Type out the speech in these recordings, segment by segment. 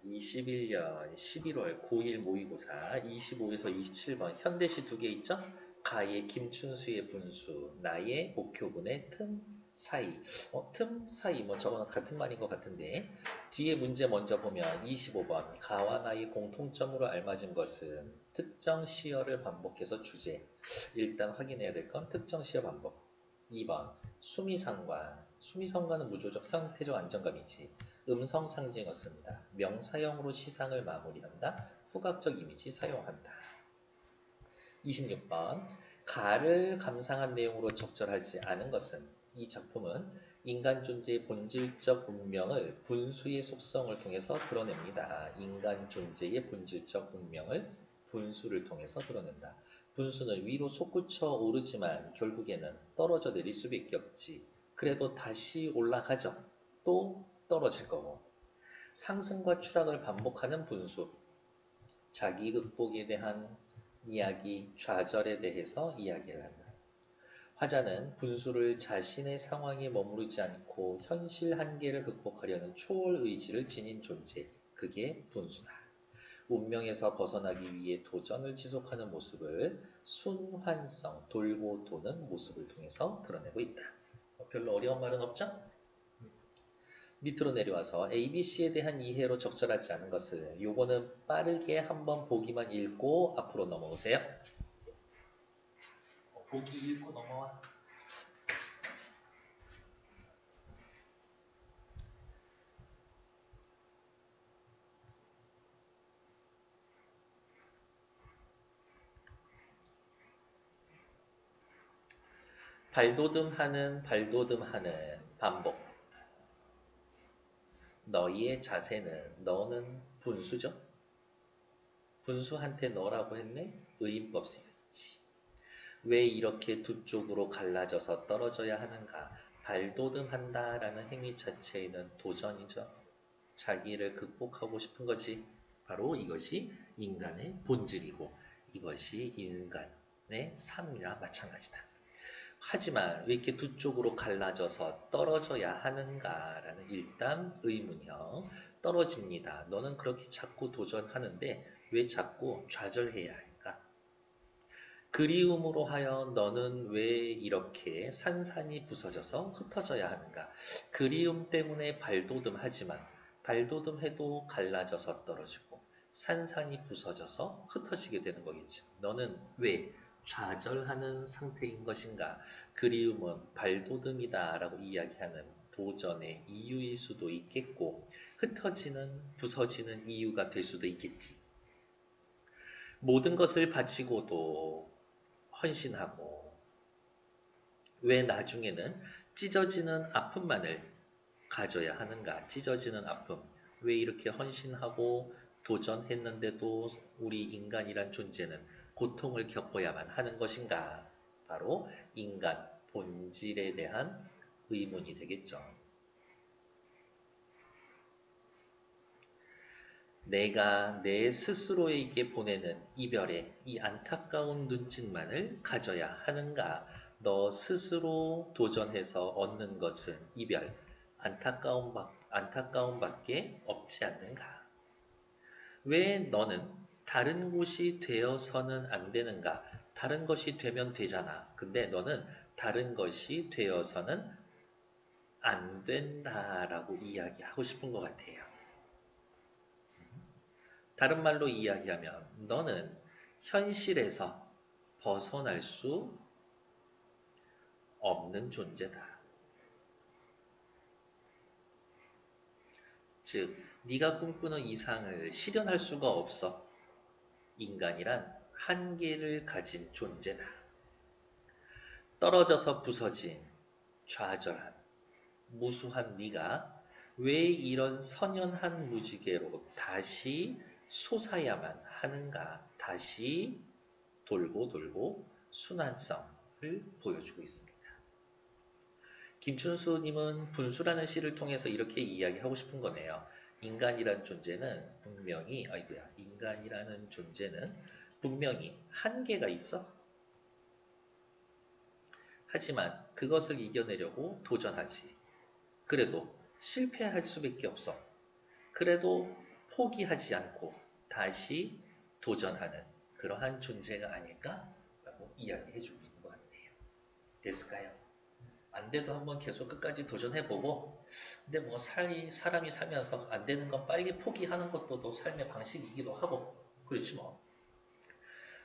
21년 11월 고1 모의고사 25에서 27번 현대시 두 개 있죠? 가의 김춘수의 분수, 나의 목표분의 틈 사이. 틈 사이 뭐 저거는 같은 말인 것 같은데 뒤에 문제 먼저 보면 25번 가와 나의 공통점으로 알맞은 것은 특정 시어를 반복해서 주제. 일단 확인해야 될 건 특정 시어 반복. 2번 수미상관. 수미상관은 무조건 형태적 안정감이지. 음성 상징어 쓴다. 명사형으로 시상을 마무리한다. 후각적 이미지 사용한다. 26번 가를 감상한 내용으로 적절하지 않은 것은 이 작품은 인간 존재의 본질적 운명을 분수의 속성을 통해서 드러냅니다. 인간 존재의 본질적 운명을 분수를 통해서 드러낸다. 분수는 위로 솟구쳐 오르지만 결국에는 떨어져 내릴 수밖에 없지. 그래도 다시 올라가죠. 또 떨어질 거고. 상승과 추락을 반복하는 분수. 자기 극복에 대한 이야기, 좌절에 대해서 이야기를 한다. 화자는 분수를 자신의 상황에 머무르지 않고 현실 한계를 극복하려는 초월 의지를 지닌 존재. 그게 분수다. 운명에서 벗어나기 위해 도전을 지속하는 모습을 순환성, 돌고 도는 모습을 통해서 드러내고 있다. 별로 어려운 말은 없죠? 밑으로 내려와서 ABC에 대한 이해로 적절하지 않은 것을 요거는 빠르게 한번 보기만 읽고 앞으로 넘어오세요. 보기 읽고 넘어와. 발돋움하는 반복. 너희의 자세는 너는 분수죠? 분수한테 너라고 했네? 의인법 쓰였지. 왜 이렇게 두 쪽으로 갈라져서 떨어져야 하는가? 발돋움한다라는 행위 자체에는 도전이죠. 자기를 극복하고 싶은 거지. 바로 이것이 인간의 본질이고 이것이 인간의 삶이나 마찬가지다. 하지만 왜 이렇게 두 쪽으로 갈라져서 떨어져야 하는가라는 일단 의문형. 떨어집니다. 너는 그렇게 자꾸 도전하는데 왜 자꾸 좌절해야 할까? 그리움으로 하여 너는 왜 이렇게 산산이 부서져서 흩어져야 하는가? 그리움 때문에 발돋움하지만 발돋움해도 갈라져서 떨어지고 산산이 부서져서 흩어지게 되는 거겠죠. 너는 왜 좌절하는 상태인 것인가? 그리움은 발돋움이다 라고 이야기하는 도전의 이유일 수도 있겠고 흩어지는 부서지는 이유가 될 수도 있겠지. 모든 것을 바치고도 헌신하고 왜 나중에는 찢어지는 아픔만을 가져야 하는가? 찢어지는 아픔. 왜 이렇게 헌신하고 도전했는데도 우리 인간이란 존재는 고통을 겪어야만 하는 것인가? 바로 인간 본질에 대한 의문이 되겠죠. 내가 내 스스로에게 보내는 이별의 이 안타까운 눈짓만을 가져야 하는가? 너 스스로 도전해서 얻는 것은 이별, 안타까움밖에 없지 않는가? 왜 너는 다른 곳이 되어서는 안 되는가? 다른 것이 되면 되잖아. 근데 너는 다른 것이 되어서는 안 된다라고 이야기하고 싶은 것 같아요. 다른 말로 이야기하면 너는 현실에서 벗어날 수 없는 존재다. 즉, 네가 꿈꾸는 이상을 실현할 수가 없어. 인간이란 한계를 가진 존재다. 떨어져서 부서진, 좌절한, 무수한 네가 왜 이런 선연한 무지개로 다시 솟아야만 하는가? 다시 돌고 돌고 순환성을 보여주고 있습니다. 김춘수님은 분수라는 시를 통해서 이렇게 이야기하고 싶은 거네요. 인간이라는 존재는 분명히 한계가 있어. 하지만 그것을 이겨내려고 도전하지. 그래도 실패할 수밖에 없어. 그래도 포기하지 않고 다시 도전하는 그러한 존재가 아닐까라고 이야기해 주고 있는 것 같네요. 됐을까요? 안 돼도 한번 계속 끝까지 도전해보고, 근데 뭐 사람이 살면서 안 되는 건 빠르게 포기하는 것도 또 삶의 방식이기도 하고, 그렇지 뭐.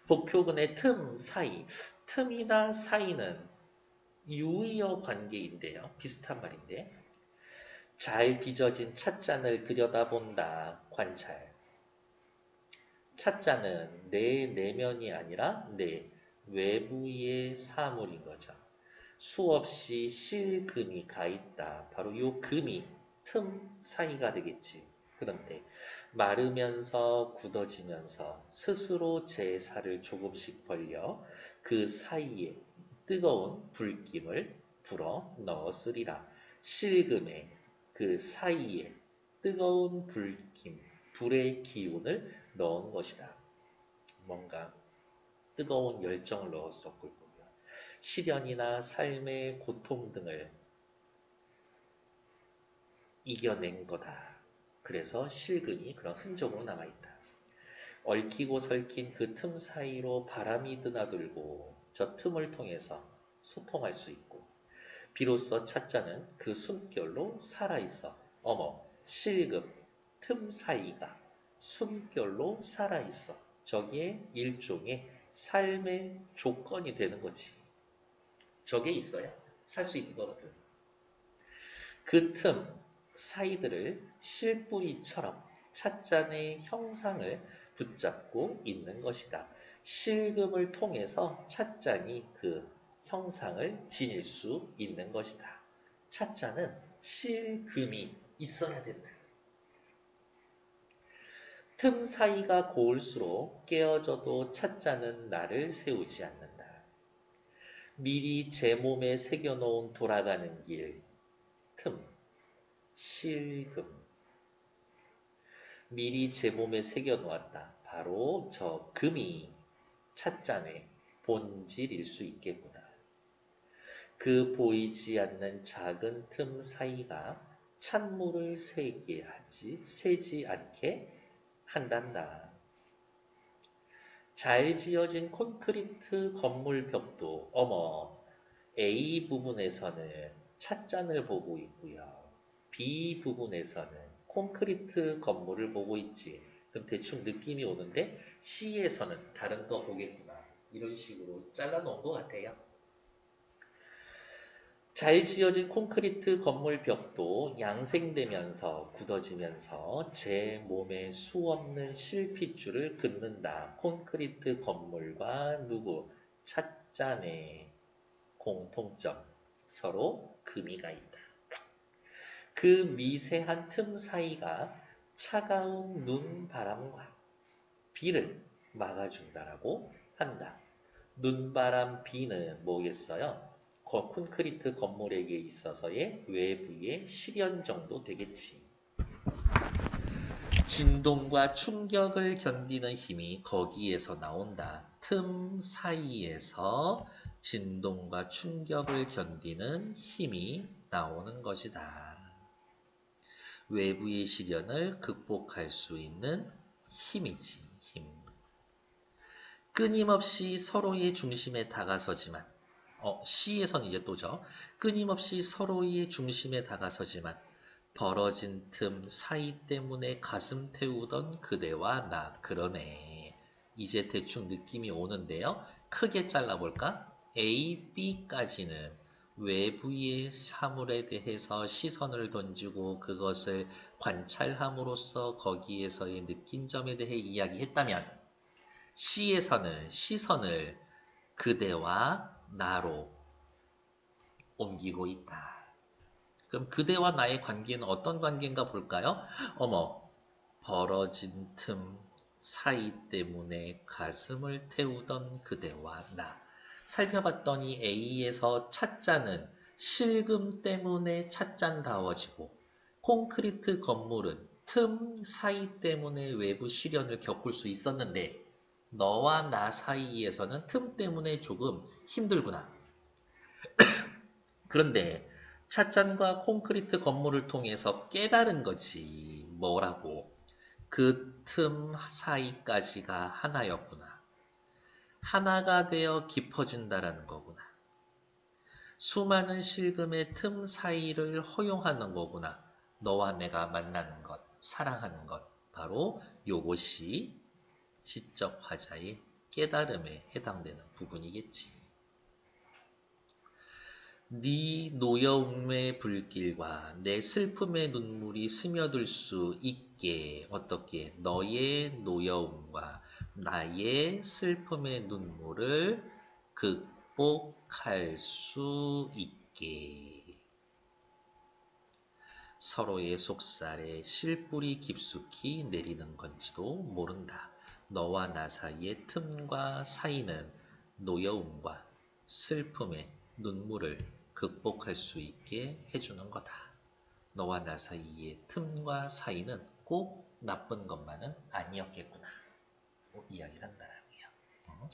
복효근의 틈, 사이. 틈이나 사이는 유의어 관계인데요. 비슷한 말인데. 잘 빚어진 찻잔을 들여다본다. 관찰. 찻잔은 내 내면이 아니라 내 외부의 사물인 거죠. 수없이 실금이 가 있다. 바로 요 금이 틈 사이가 되겠지. 그런데 마르면서 굳어지면서 스스로 제 살을 조금씩 벌려 그 사이에 뜨거운 불김을 불어 넣었으리라. 실금에 그 사이에 뜨거운 불김, 불의 기운을 넣은 것이다. 뭔가 뜨거운 열정을 넣었었고 시련이나 삶의 고통 등을 이겨낸 거다. 그래서 실금이 그런 흔적으로 남아있다. 얽히고 설킨 그 틈 사이로 바람이 드나들고 저 틈을 통해서 소통할 수 있고 비로소 찻잔은 그 숨결로 살아있어. 어머, 실금, 틈 사이가 숨결로 살아있어. 저게 일종의 삶의 조건이 되는 거지. 저게 있어야 살 수 있는 거거든. 그 틈 사이들을 실뿌리처럼 찻잔의 형상을 붙잡고 있는 것이다. 실금을 통해서 찻잔이 그 형상을 지닐 수 있는 것이다. 찻잔은 실금이 있어야 된다. 틈 사이가 고울수록 깨어져도 찻잔은 나를 세우지 않는다. 미리 제 몸에 새겨놓은 돌아가는 길, 틈, 실금. 미리 제 몸에 새겨놓았다. 바로 저 금이 찻잔의 본질일 수 있겠구나. 그 보이지 않는 작은 틈 사이가 찬물을 새지 않게 한단다. 잘 지어진 콘크리트 건물 벽도 어머 A 부분에서는 찻잔을 보고 있고요. B 부분에서는 콘크리트 건물을 보고 있지. 그럼 대충 느낌이 오는데 C에서는 다른 거 보겠구나. 이런 식으로 잘라놓은 것 같아요. 잘 지어진 콘크리트 건물 벽도 양생되면서 굳어지면서 제 몸에 수없는 실핏줄을 긋는다. 콘크리트 건물과 누구? 찻잔의 공통점. 서로 금이가 있다. 그 미세한 틈 사이가 차가운 눈바람과 비를 막아준다라고 한다. 눈바람, 비는 뭐겠어요? 콘크리트 건물에게 있어서의 외부의 실현 정도 되겠지. 진동과 충격을 견디는 힘이 거기에서 나온다. 틈 사이에서 진동과 충격을 견디는 힘이 나오는 것이다. 외부의 시련을 극복할 수 있는 힘이지, 힘. 끊임없이 서로의 중심에 다가서지만 C에선 이제 또죠. 끊임없이 서로의 중심에 다가서지만 벌어진 틈 사이 때문에 가슴 태우던 그대와 나. 그러네. 이제 대충 느낌이 오는데요. 크게 잘라볼까? A, B까지는 외부의 사물에 대해서 시선을 던지고 그것을 관찰함으로써 거기에서의 느낀 점에 대해 이야기했다면 C에서는 시선을 그대와 나로 옮기고 있다. 그럼 그대와 나의 관계는 어떤 관계인가 볼까요? 어머, 벌어진 틈 사이 때문에 가슴을 태우던 그대와 나. 살펴봤더니 A에서 찻잔은 실금 때문에 찻잔다워지고 콘크리트 건물은 틈 사이 때문에 외부 시련을 겪을 수 있었는데 너와 나 사이에서는 틈 때문에 조금 힘들구나. 그런데 찻잔과 콘크리트 건물을 통해서 깨달은 거지. 뭐라고? 그 틈 사이까지가 하나였구나. 하나가 되어 깊어진다라는 거구나. 수많은 실금의 틈 사이를 허용하는 거구나. 너와 내가 만나는 것, 사랑하는 것. 바로 요것이 시적 화자의 깨달음에 해당되는 부분이겠지. 네 노여움의 불길과 내 슬픔의 눈물이 스며들 수 있게 어떻게 너의 노여움과 나의 슬픔의 눈물을 극복할 수 있게 서로의 속살에 실뿌리 깊숙이 내리는 건지도 모른다. 너와 나 사이의 틈과 사이는 노여움과 슬픔의 눈물을 극복할 수 있게 해주는 거다. 너와 나 사이의 틈과 사이는 꼭 나쁜 것만은 아니었겠구나. 이야기를 한다라고요.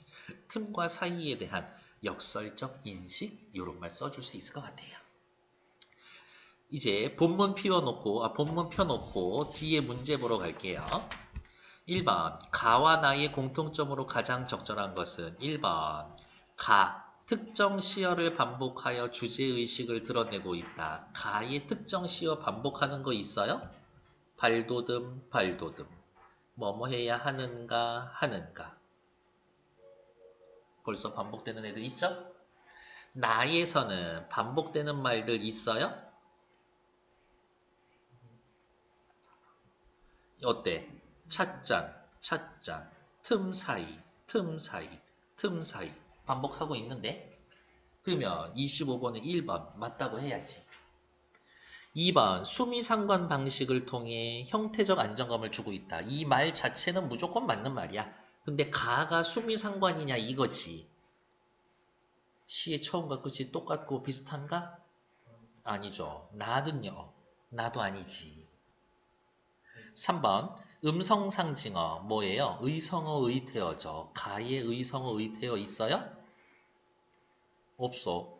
틈과 사이에 대한 역설적 인식 이런 말 써줄 수 있을 것 같아요. 이제 본문 펴놓고 뒤에 문제 보러 갈게요. 1번 가와 나의 공통점으로 가장 적절한 것은 1번 가 특정 시어를 반복하여 주제의식을 드러내고 있다. 가의 특정 시어 반복하는 거 있어요? 발돋움, 발돋움. 뭐뭐 해야 하는가, 하는가. 벌써 반복되는 애들 있죠? 나에서는 반복되는 말들 있어요? 어때? 찻잔, 찻잔, 틈 사이, 틈 사이, 틈 사이. 반복하고 있는데? 그러면 25번에 1번 맞다고 해야지. 2번 수미상관 방식을 통해 형태적 안정감을 주고 있다. 이 말 자체는 무조건 맞는 말이야. 근데 가가 수미상관이냐 이거지. 시의 처음과 끝이 똑같고 비슷한가? 아니죠. 나는요. 나도 아니지. 3번 음성상징어 뭐예요? 의성어 의태어죠. 가의 의성어 의태어 있어요? 없어.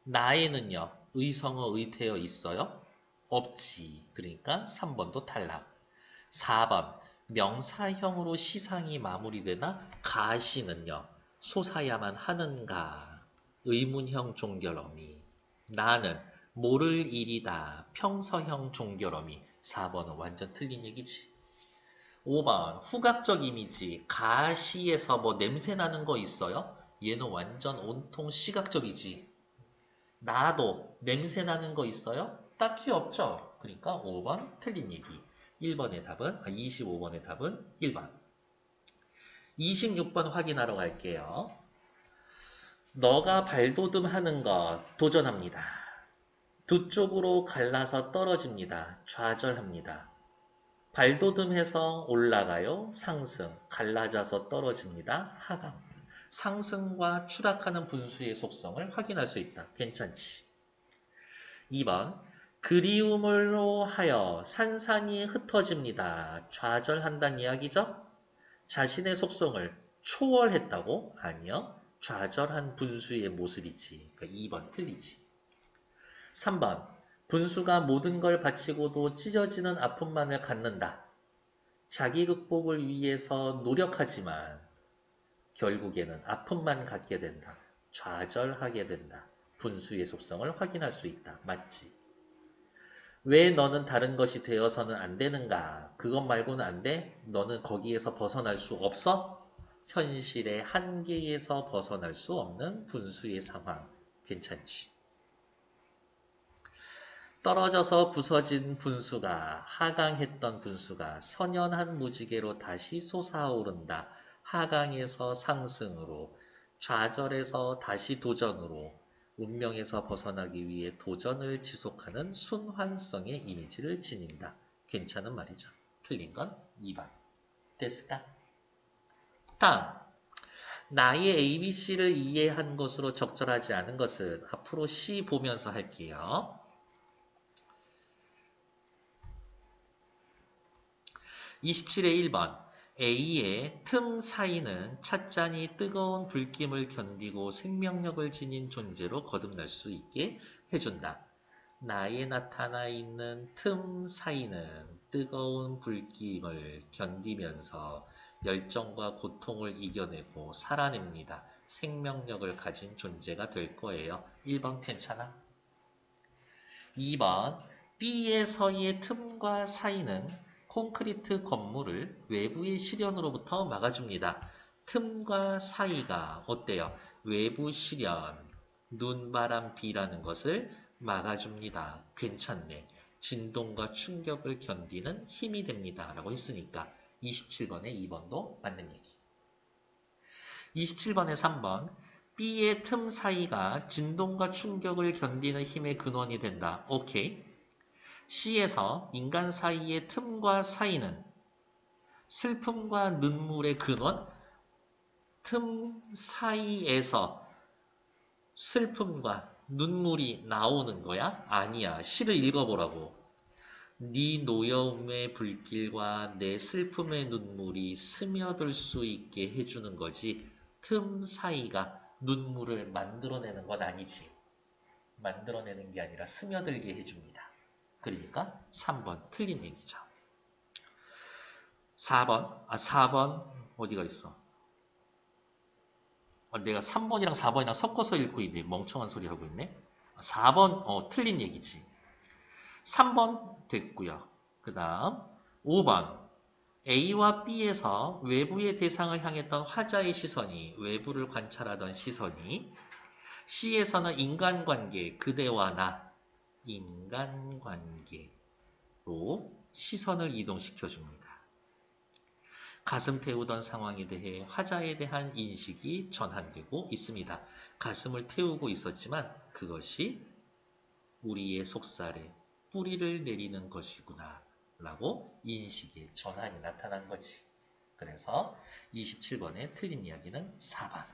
나에는요. 의성어 의태어 있어요? 없지. 그러니까 3번도 탈락. 4번 명사형으로 시상이 마무리되나 가시는요. 솟아야만 하는가. 의문형 종결어미. 나는 모를 일이다. 평서형 종결어미. 4번은 완전 틀린 얘기지. 5번 후각적 이미지. 가시에서 뭐 냄새 나는 거 있어요? 얘는 완전 온통 시각적이지. 나도 냄새 나는 거 있어요? 딱히 없죠. 그러니까 5번 틀린 얘기. 25번의 답은 1번. 26번 확인하러 갈게요. 너가 발돋움 하는 것 도전합니다. 두 쪽으로 갈라서 떨어집니다. 좌절합니다. 발돋움해서 올라가요. 상승. 갈라져서 떨어집니다. 하강. 상승과 추락하는 분수의 속성을 확인할 수 있다. 괜찮지? 2번 그리움으로 하여 산산이 흩어집니다. 좌절한다는 이야기죠? 자신의 속성을 초월했다고? 아니요. 좌절한 분수의 모습이지. 그러니까 2번 틀리지. 3번 분수가 모든 걸 바치고도 찢어지는 아픔만을 갖는다. 자기 극복을 위해서 노력하지만 결국에는 아픔만 갖게 된다. 좌절하게 된다. 분수의 속성을 확인할 수 있다. 맞지? 왜 너는 다른 것이 되어서는 안 되는가? 그것 말고는 안 돼? 너는 거기에서 벗어날 수 없어? 현실의 한계에서 벗어날 수 없는 분수의 상황. 괜찮지? 떨어져서 부서진 분수가, 하강했던 분수가 선연한 무지개로 다시 솟아오른다. 하강에서 상승으로, 좌절에서 다시 도전으로, 운명에서 벗어나기 위해 도전을 지속하는 순환성의 이미지를 지닌다. 괜찮은 말이죠. 틀린 건 2번. 됐을까? 다음. 나의 ABC를 이해한 것으로 적절하지 않은 것은 앞으로 C 보면서 할게요. 27의 1번. A의 틈 사이는 찻잔이 뜨거운 불김을 견디고 생명력을 지닌 존재로 거듭날 수 있게 해준다. 나에 나타나 있는 틈 사이는 뜨거운 불길을 견디면서 열정과 고통을 이겨내고 살아냅니다. 생명력을 가진 존재가 될 거예요. 1번 괜찮아? 2번 B의 서의 틈과 사이는 콘크리트 건물을 외부의 시련으로부터 막아줍니다. 틈과 사이가 어때요? 외부 시련, 눈바람, 비라는 것을 막아줍니다. 괜찮네. 진동과 충격을 견디는 힘이 됩니다. 라고 했으니까 27번에 2번도 맞는 얘기. 27번에 3번 B의 틈 사이가 진동과 충격을 견디는 힘의 근원이 된다. 오케이. C에서 인간 사이의 틈과 사이는 슬픔과 눈물의 근원? 틈 사이에서 슬픔과 눈물이 나오는 거야? 아니야. 시를 읽어보라고. 네 노여움의 불길과 내 슬픔의 눈물이 스며들 수 있게 해주는 거지. 틈 사이가 눈물을 만들어내는 건 아니지. 만들어내는 게 아니라 스며들게 해줍니다. 그러니까 3번 틀린 얘기죠. 4번 어디가 있어? 내가 3번이랑 4번이랑 섞어서 읽고 있네. 멍청한 소리 하고 있네. 4번 틀린 얘기지. 3번 됐고요. 그 다음 5번 A와 B에서 외부의 대상을 향했던 화자의 시선이 외부를 관찰하던 시선이 C에서는 인간관계 그대와 나 인간관계로 시선을 이동시켜줍니다. 가슴 태우던 상황에 대해 화자에 대한 인식이 전환되고 있습니다. 가슴을 태우고 있었지만 그것이 우리의 속살에 뿌리를 내리는 것이구나 라고 인식의 전환이 나타난 거지. 그래서 27번에 틀린 이야기는 4번.